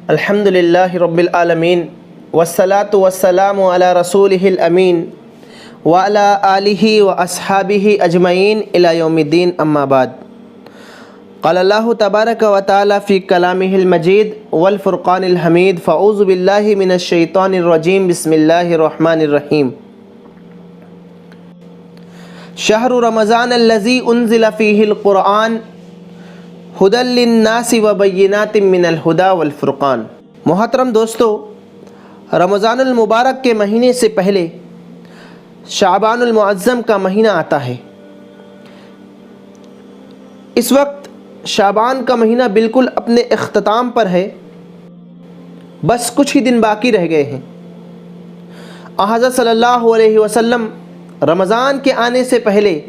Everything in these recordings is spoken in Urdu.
الحمد للہ رب العالمین والصلاة والسلام علی رسولہ الامین وعلی آلہ واصحابہ اجمعین الی یوم الدین اما بعد قال اللہ تبارک و تعالی فی کلامہ المجید والفرقان الحمید فاعوذ باللہ من الشیطان الرجیم بسم اللہ الرحمن الرحیم شہر رمضان الذی انزل فیہ القرآن ہدی للناس وبینات من الہدی والفرقان۔ محترم دوستو، رمضان المبارک کے مہینے سے پہلے شعبان المعظم کا مہینہ آتا ہے۔ اس وقت شعبان کا مہینہ بالکل اپنے اختتام پر ہے، بس کچھ ہی دن باقی رہ گئے ہیں۔ حضرت صلی اللہ علیہ وسلم رمضان کے آنے سے پہلے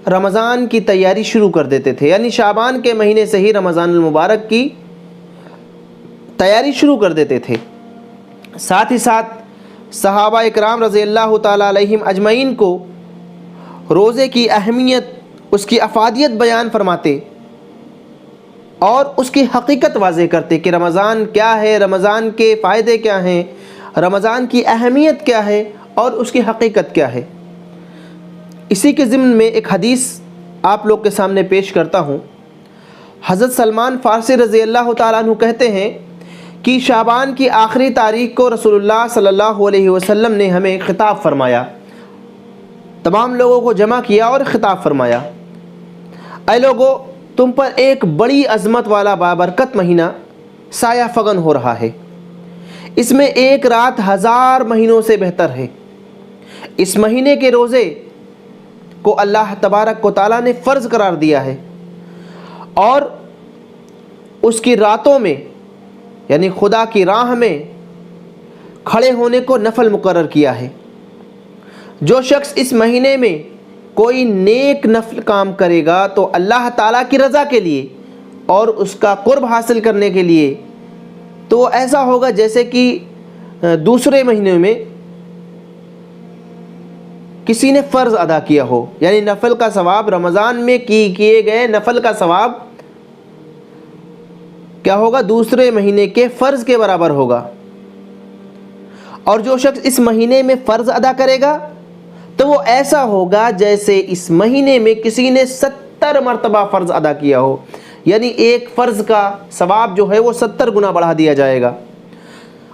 رمضان کی تیاری شروع کر دیتے تھے، یعنی شعبان کے مہینے سے ہی رمضان المبارک کی تیاری شروع کر دیتے تھے۔ ساتھ ہی ساتھ صحابہ اکرام رضی اللہ تعالیٰ علیہم اجمعین کو روزے کی اہمیت، اس کی افادیت بیان فرماتے اور اس کی حقیقت واضح کرتے کہ رمضان کیا ہے، رمضان کے فائدے کیا ہیں، رمضان کی اہمیت کیا ہے اور اس کی حقیقت کیا ہے۔ اسی کے ضمن میں ایک حدیث آپ لوگ کے سامنے پیش کرتا ہوں۔ حضرت سلمان فارسی رضی اللہ تعالیٰ عنہ کہتے ہیں کہ شعبان کی آخری تاریخ کو رسول اللہ صلی اللہ علیہ وسلم نے ہمیں خطاب فرمایا، تمام لوگوں کو جمع کیا اور خطاب فرمایا، اے لوگو، تم پر ایک بڑی عظمت والا بابرکت مہینہ سایہ فگن ہو رہا ہے۔ اس میں ایک رات 1000 مہینوں سے بہتر ہے۔ اس مہینے کے روزے کو اللہ تبارک و تعالیٰ نے فرض قرار دیا ہے اور اس کی راتوں میں یعنی خدا کی راہ میں کھڑے ہونے کو نفل مقرر کیا ہے۔ جو شخص اس مہینے میں کوئی نیک نفل کام کرے گا تو اللہ تعالیٰ کی رضا کے لیے اور اس کا قرب حاصل کرنے کے لیے تو ایسا ہوگا جیسے کہ دوسرے مہینے میں کسی نے فرض ادا کیا ہو، یعنی نفل کا ثواب رمضان میں کیے گئے نفل کا ثواب کیا ہوگا، دوسرے مہینے کے فرض کے برابر ہوگا۔ اور جو شخص اس مہینے میں فرض ادا کرے گا تو وہ ایسا ہوگا جیسے اس مہینے میں کسی نے 70 مرتبہ فرض ادا کیا ہو، یعنی ایک فرض کا ثواب جو ہے وہ 70 گنا بڑھا دیا جائے گا۔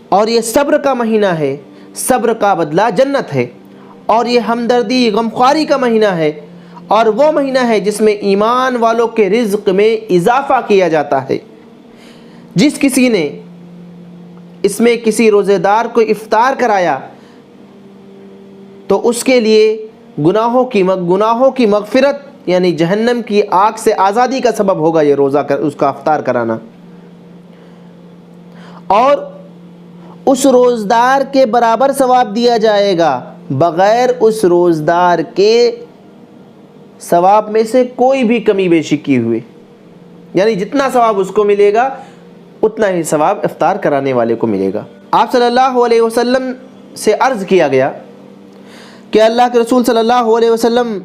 اور یہ صبر کا مہینہ ہے، صبر کا بدلہ جنت ہے، اور یہ ہمدردی غمخواری کا مہینہ ہے، اور وہ مہینہ ہے جس میں ایمان والوں کے رزق میں اضافہ کیا جاتا ہے۔ جس کسی نے اس میں کسی روزے دار کو افطار کرایا تو اس کے لیے گناہوں کی مغفرت یعنی جہنم کی آگ سے آزادی کا سبب ہوگا یہ روزہ اس کا افطار کرانا، اور اس روزدار کے برابر ثواب دیا جائے گا بغیر اس روزدار کے ثواب میں سے کوئی بھی کمی بیشی کی ہوئے، یعنی جتنا ثواب اس کو ملے گا اتنا ہی ثواب افطار کرانے والے کو ملے گا۔ آپ صلی اللہ علیہ وسلم سے عرض کیا گیا کہ اللہ کے رسول صلی اللہ علیہ وسلم،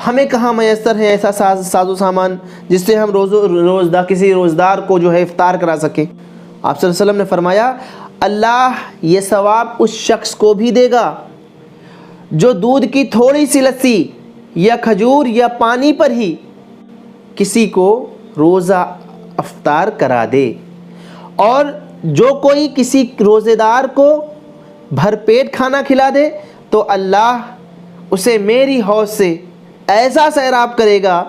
ہمیں کہاں میسر ہے ایسا ساز و سامان جس سے ہم کسی روزدار کو جو ہے افطار کرا سکیں؟ آپ صلی اللہ علیہ وسلم نے فرمایا، اللہ یہ ثواب اس شخص کو بھی دے گا جو دودھ کی تھوڑی سی لسی یا کھجور یا پانی پر ہی کسی کو روزہ افطار کرا دے، اور جو کوئی کسی روزے دار کو بھر پیٹ کھانا کھلا دے تو اللہ اسے میری حوض سے ایسا سیراب کرے گا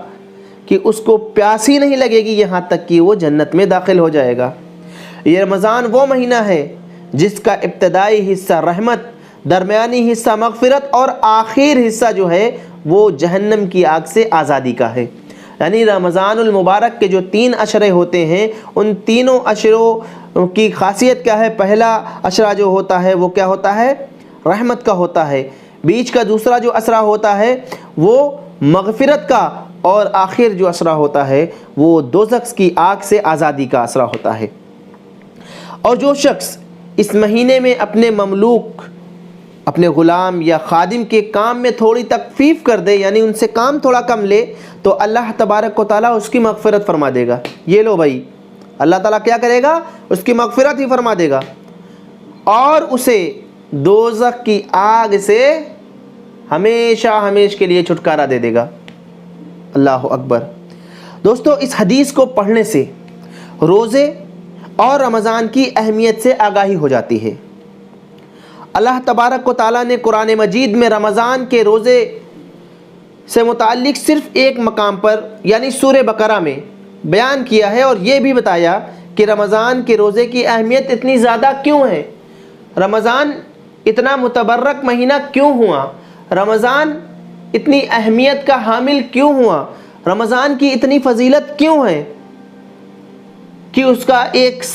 کہ اس کو پیاس ہی نہیں لگے گی یہاں تک کہ وہ جنت میں داخل ہو جائے گا۔ یہ رمضان وہ مہینہ ہے جس کا ابتدائی حصہ رحمت، درمیانی حصہ مغفرت اور آخر حصہ جو ہے وہ جہنم کی آگ سے آزادی کا ہے۔ یعنی رمضان المبارک کے جو 3 عشرے ہوتے ہیں، ان تینوں عشروں کی خاصیت کیا ہے؟ پہلا عشرہ جو ہوتا ہے وہ کیا ہوتا ہے؟ رحمت کا ہوتا ہے، بیچ کا دوسرا جو عشرہ ہوتا ہے وہ مغفرت کا، اور آخر جو عشرہ ہوتا ہے وہ دوزخ کی آگ سے آزادی کا عشرہ ہوتا ہے۔ اور جو شخص اس مہینے میں اپنے مملوک، اپنے غلام یا خادم کے کام میں تھوڑی تخفیف کر دے، یعنی ان سے کام تھوڑا کم لے، تو اللہ تبارک و تعالیٰ اس کی مغفرت فرما دے گا۔ یہ لو بھائی، اللہ تعالیٰ کیا کرے گا؟ اس کی مغفرت ہی فرما دے گا اور اسے دوزخ کی آگ سے ہمیشہ ہمیشہ کے لیے چھٹکارا دے دے گا۔ اللہ اکبر۔ دوستو، اس حدیث کو پڑھنے سے روزے اور رمضان کی اہمیت سے آگاہی ہو جاتی ہے۔ اللہ تبارک و تعالیٰ نے قرآن مجید میں رمضان کے روزے سے متعلق صرف ایک مقام پر یعنی سورہ بقرہ میں بیان کیا ہے اور یہ بھی بتایا کہ رمضان کے روزے کی اہمیت اتنی زیادہ کیوں ہے، رمضان اتنا متبرک مہینہ کیوں ہوا، رمضان اتنی اہمیت کا حامل کیوں ہوا، رمضان کی اتنی فضیلت کیوں ہے کہ اس کا ایک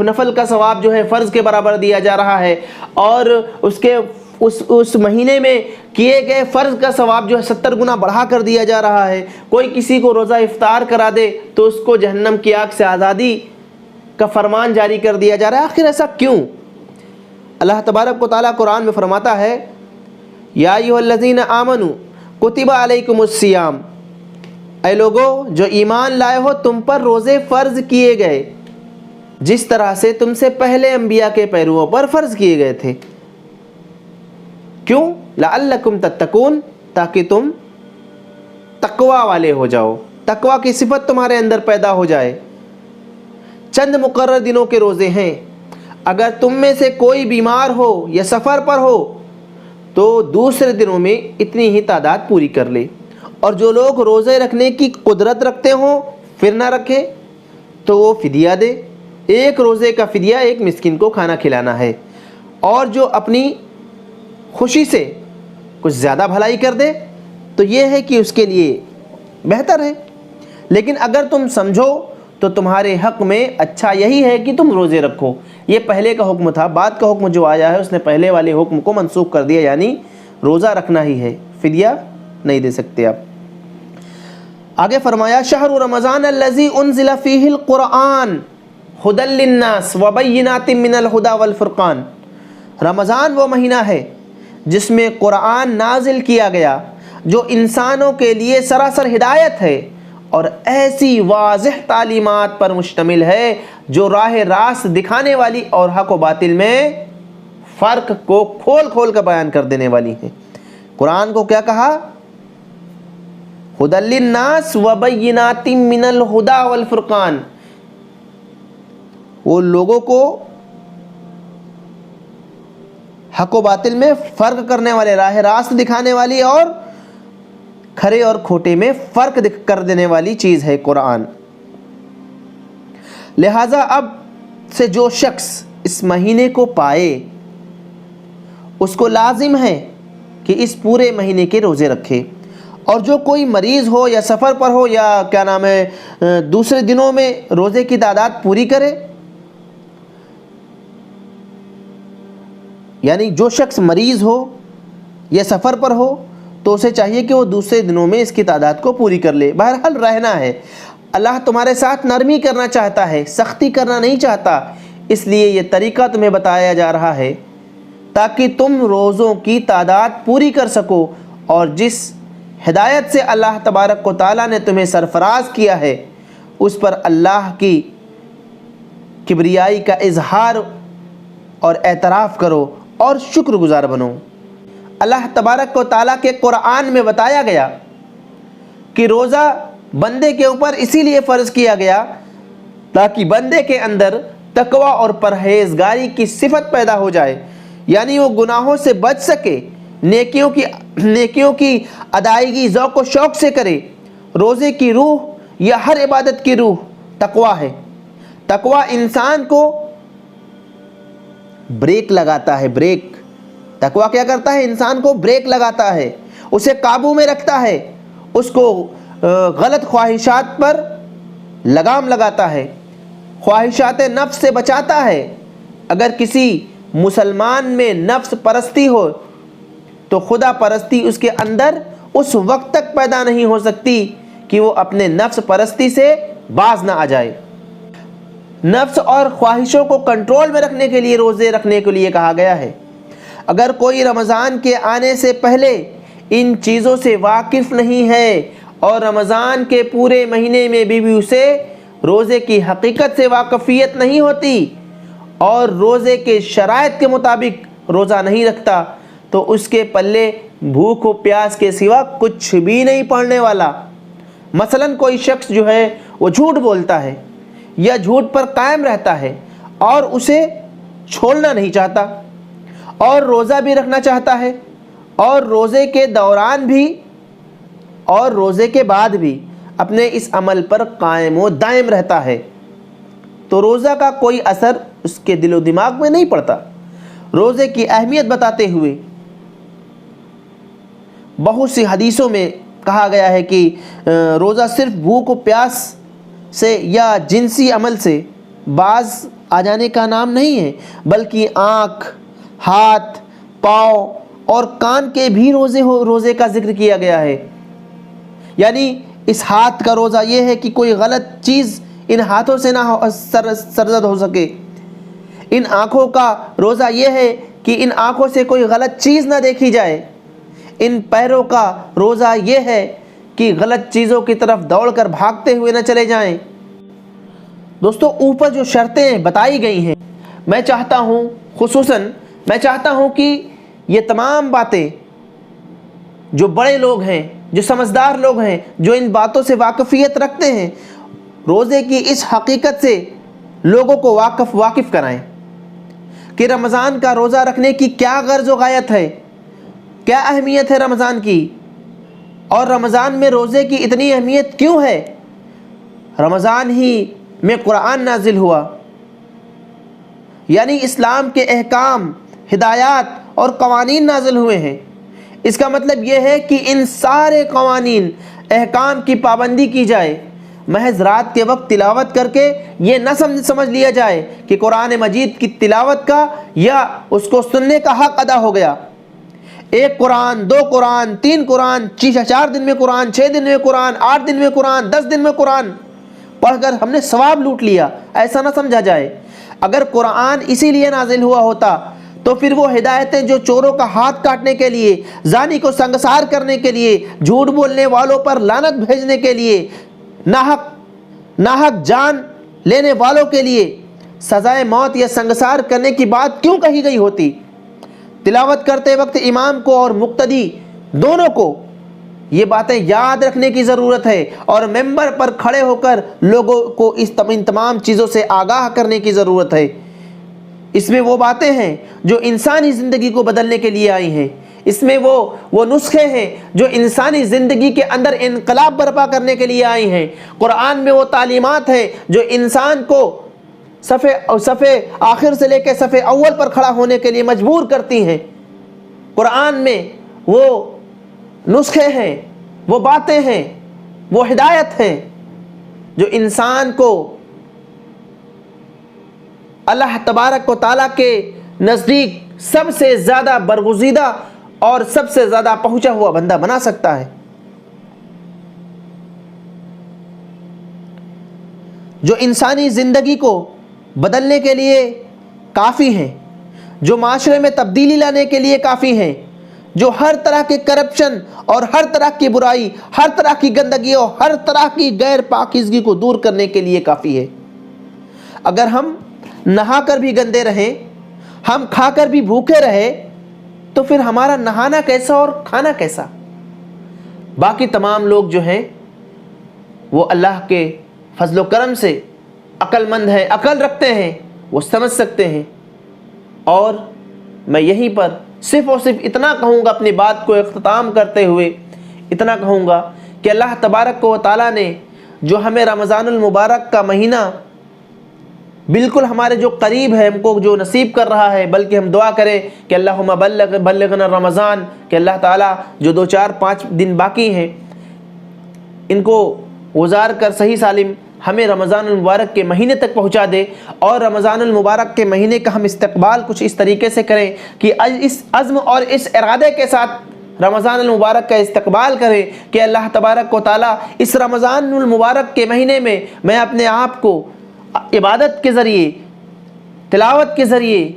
نفل کا ثواب جو ہے فرض کے برابر دیا جا رہا ہے اور اس مہینے میں کیے گئے فرض کا ثواب جو ہے 70 گنا بڑھا کر دیا جا رہا ہے۔ کوئی کسی کو روزہ افطار کرا دے تو اس کو جہنم کی آگ سے آزادی کا فرمان جاری کر دیا جا رہا ہے۔ آخر ایسا کیوں؟ اللہ تبارک و تعالیٰ قرآن میں فرماتا ہے، یا ایھا الذین آمنوا کتب علیکم الصیام، اے لوگو جو ایمان لائے ہو تم پر روزے فرض کیے گئے جس طرح سے تم سے پہلے انبیاء کے پیرووں پر فرض کیے گئے تھے۔ کیوں؟ لعلکم تتقون، تاکہ تم تقوی والے ہو جاؤ، تقوی کی صفت تمہارے اندر پیدا ہو جائے۔ چند مقرر دنوں کے روزے ہیں، اگر تم میں سے کوئی بیمار ہو یا سفر پر ہو تو دوسرے دنوں میں اتنی ہی تعداد پوری کر لے، اور جو لوگ روزے رکھنے کی قدرت رکھتے ہوں پھر نہ رکھے تو وہ فدیہ دے، ایک روزے کا فدیہ ایک مسکین کو کھانا کھلانا ہے، اور جو اپنی خوشی سے کچھ زیادہ بھلائی کر دے تو یہ ہے کہ اس کے لیے بہتر ہے، لیکن اگر تم سمجھو تو تمہارے حق میں اچھا یہی ہے کہ تم روزے رکھو۔ یہ پہلے کا حکم تھا، بعد کا حکم جو آیا ہے اس نے پہلے والے حکم کو منسوخ کر دیا، یعنی روزہ رکھنا ہی ہے، فدیہ نہیں دے سکتے آپ۔ آگے فرمایا، شہر رمضان الذی انزل فیہ القرآن ھدی للناس وبینات من الھدی والفرقان، رمضان وہ مہینہ ہے جس میں قرآن نازل کیا گیا جو انسانوں کے لیے سراسر ہدایت ہے اور ایسی واضح تعلیمات پر مشتمل ہے جو راہ راست دکھانے والی اور حق و باطل میں فرق کو کھول کھول کر بیان کر دینے والی ہے۔ قرآن کو کیا کہا؟ ھدی للناس وبینات من الھدی والفرقان، وہ لوگوں کو حق و باطل میں فرق کرنے والے، راہ راست دکھانے والی اور کھرے اور کھوٹے میں فرق کر دینے والی چیز ہے قرآن۔ لہٰذا اب سے جو شخص اس مہینے کو پائے اس کو لازم ہے کہ اس پورے مہینے کے روزے رکھے، اور جو کوئی مریض ہو یا سفر پر ہو یا دوسرے دنوں میں روزے کی تعداد پوری کرے، یعنی جو شخص مریض ہو یا سفر پر ہو تو اسے چاہیے کہ وہ دوسرے دنوں میں اس کی تعداد کو پوری کر لے۔ بہرحال رہنا ہے، اللہ تمہارے ساتھ نرمی کرنا چاہتا ہے، سختی کرنا نہیں چاہتا، اس لیے یہ طریقہ تمہیں بتایا جا رہا ہے تاکہ تم روزوں کی تعداد پوری کر سکو، اور جس ہدایت سے اللہ تبارک و تعالیٰ نے تمہیں سرفراز کیا ہے اس پر اللہ کی کبریائی کا اظہار اور اعتراف کرو اور شکر گزار بنو۔ اللہ تبارک و تعالیٰ کے قرآن میں بتایا گیا کہ روزہ بندے کے اوپر اسی لیے فرض کیا گیا تاکہ بندے کے اندر تقوی اور پرہیزگاری کی صفت پیدا ہو جائے، یعنی وہ گناہوں سے بچ سکے، نیکیوں کی ادائیگی ذوق و شوق سے کرے۔ روزے کی روح یا ہر عبادت کی روح تقوی ہے۔ تقوی انسان کو بریک لگاتا ہے، بریک۔ تقوی کیا کرتا ہے؟ انسان کو بریک لگاتا ہے، اسے قابو میں رکھتا ہے، اس کو غلط خواہشات پر لگام لگاتا ہے، خواہشات نفس سے بچاتا ہے۔ اگر کسی مسلمان میں نفس پرستی ہو تو خدا پرستی اس کے اندر اس وقت تک پیدا نہیں ہو سکتی کہ وہ اپنے نفس پرستی سے باز نہ آ جائے۔ نفس اور خواہشوں کو کنٹرول میں رکھنے کے لیے روزے رکھنے کے لیے کہا گیا ہے۔ اگر کوئی رمضان کے آنے سے پہلے ان چیزوں سے واقف نہیں ہے اور رمضان کے پورے مہینے میں بھی اسے روزے کی حقیقت سے واقفیت نہیں ہوتی اور روزے کے شرائط کے مطابق روزہ نہیں رکھتا تو اس کے پلے بھوک و پیاس کے سوا کچھ بھی نہیں پڑنے والا۔ مثلا کوئی شخص جو ہے وہ جھوٹ بولتا ہے یا جھوٹ پر قائم رہتا ہے اور اسے چھوڑنا نہیں چاہتا اور روزہ بھی رکھنا چاہتا ہے اور روزے کے دوران بھی اور روزے کے بعد بھی اپنے اس عمل پر قائم و دائم رہتا ہے تو روزہ کا کوئی اثر اس کے دل و دماغ میں نہیں پڑتا۔ روزے کی اہمیت بتاتے ہوئے بہت سی حدیثوں میں کہا گیا ہے کہ روزہ صرف بھوک و پیاس سے یا جنسی عمل سے باز آ جانے کا نام نہیں ہے، بلکہ آنکھ، ہاتھ، پاؤں اور کان کے بھی روزے کا ذکر کیا گیا ہے۔ یعنی اس ہاتھ کا روزہ یہ ہے کہ کوئی غلط چیز ان ہاتھوں سے نہ سرزد ہو سکے۔ ان آنکھوں کا روزہ یہ ہے کہ ان آنکھوں سے کوئی غلط چیز نہ دیکھی جائے۔ ان پیروں کا روزہ یہ ہے کہ غلط چیزوں کی طرف دوڑ کر بھاگتے ہوئے نہ چلے جائیں۔ دوستو، اوپر جو شرطیں بتائی گئی ہیں، میں چاہتا ہوں کہ یہ تمام باتیں جو بڑے لوگ ہیں، جو سمجھدار لوگ ہیں، جو ان باتوں سے واقفیت رکھتے ہیں، روزے کی اس حقیقت سے لوگوں کو واقف کرائیں کہ رمضان کا روزہ رکھنے کی کیا غرض و غایت ہے، کیا اہمیت ہے رمضان کی، اور رمضان میں روزے کی اتنی اہمیت کیوں ہے۔ رمضان ہی میں قرآن نازل ہوا، یعنی اسلام کے احکام، ہدایات اور قوانین نازل ہوئے ہیں۔ اس کا مطلب یہ ہے کہ ان سارے قوانین، احکام کی پابندی کی جائے۔ محض رات کے وقت تلاوت کر کے یہ نہ سمجھ لیا جائے کہ قرآن مجید کی تلاوت کا یا اس کو سننے کا حق ادا ہو گیا۔ 1 قرآن، 2 قرآن، 3 قرآن، 4 دن میں قرآن، 6 دن میں قرآن، 8 دن میں قرآن، 10 دن میں قرآن پڑھ کر ہم نے ثواب لوٹ لیا، ایسا نہ سمجھا جائے۔ اگر قرآن اسی لیے نازل ہوا ہوتا تو پھر وہ ہدایتیں جو چوروں کا ہاتھ کاٹنے کے لیے، زانی کو سنگسار کرنے کے لیے، جھوٹ بولنے والوں پر لعنت بھیجنے کے لیے، ناحق جان لینے والوں کے لیے سزائے موت یا سنگسار کرنے کی بات کیوں کہی گئی ہوتی؟ تلاوت کرتے وقت امام کو اور مقتدی دونوں کو یہ باتیں یاد رکھنے کی ضرورت ہے اور ممبر پر کھڑے ہو کر لوگوں کو ان تمام چیزوں سے آگاہ کرنے کی ضرورت ہے۔ اس میں وہ باتیں ہیں جو انسانی زندگی کو بدلنے کے لیے آئی ہیں۔ اس میں وہ نسخے ہیں جو انسانی زندگی کے اندر انقلاب برپا کرنے کے لیے آئی ہیں۔ قرآن میں وہ تعلیمات ہیں جو انسان کو صف آخر سے لے کے صف اول پر کھڑا ہونے کے لیے مجبور کرتی ہیں۔ قرآن میں وہ نسخے ہیں، وہ باتیں ہیں، وہ ہدایت ہیں جو انسان کو اللہ تبارک و تعالیٰ کے نزدیک سب سے زیادہ برگزیدہ اور سب سے زیادہ پہنچا ہوا بندہ بنا سکتا ہے۔ جو انسانی زندگی کو بدلنے کے لیے کافی ہیں، جو معاشرے میں تبدیلی لانے کے لیے کافی ہیں، جو ہر طرح کے کرپشن اور ہر طرح کی برائی، ہر طرح کی گندگی اور ہر طرح کی غیر پاکیزگی کو دور کرنے کے لیے کافی ہے۔ اگر ہم نہا کر بھی گندے رہیں، ہم کھا کر بھی بھوکے رہے تو پھر ہمارا نہانا کیسا اور کھانا کیسا؟ باقی تمام لوگ جو ہیں وہ اللہ کے فضل و کرم سے عقل مند ہیں، عقل رکھتے ہیں، وہ سمجھ سکتے ہیں۔ اور میں یہیں پر صرف اور صرف اتنا کہوں گا، اپنی بات کو اختتام کرتے ہوئے اتنا کہوں گا کہ اللہ تبارک و تعالیٰ نے جو ہمیں رمضان المبارک کا مہینہ بالکل ہمارے جو قریب ہے، ہم کو جو نصیب کر رہا ہے، بلکہ ہم دعا کریں کہ اللہم بلغنا رمضان، کہ اللہ تعالیٰ جو 2-4-5 دن باقی ہیں ان کو گزار کر صحیح سالم ہمیں رمضان المبارک کے مہینے تک پہنچا دے، اور رمضان المبارک کے مہینے کا ہم استقبال کچھ اس طریقے سے کریں کہ اس عزم اور اس ارادے کے ساتھ رمضان المبارک کا استقبال کریں کہ اللہ تبارک و تعالیٰ اس رمضان المبارک کے مہینے میں میں اپنے آپ کو عبادت کے ذریعے، تلاوت کے ذریعے،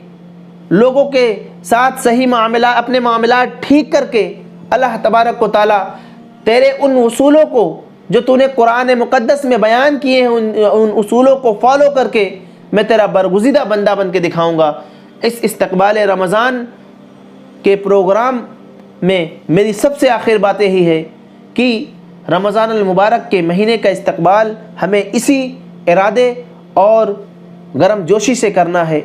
لوگوں کے ساتھ صحیح معاملات، اپنے معاملات ٹھیک کر کے اللہ تبارک و تعالیٰ تیرے ان اصولوں کو جو تو نے قرآن مقدس میں بیان کیے ہیں ان اصولوں کو فالو کر کے میں تیرا برگزیدہ بندہ بن کے دکھاؤں گا۔ اس استقبال رمضان کے پروگرام میں میری سب سے آخر بات یہی ہے کہ رمضان المبارک کے مہینے کا استقبال ہمیں اسی ارادے اور گرم جوشی سے کرنا ہے۔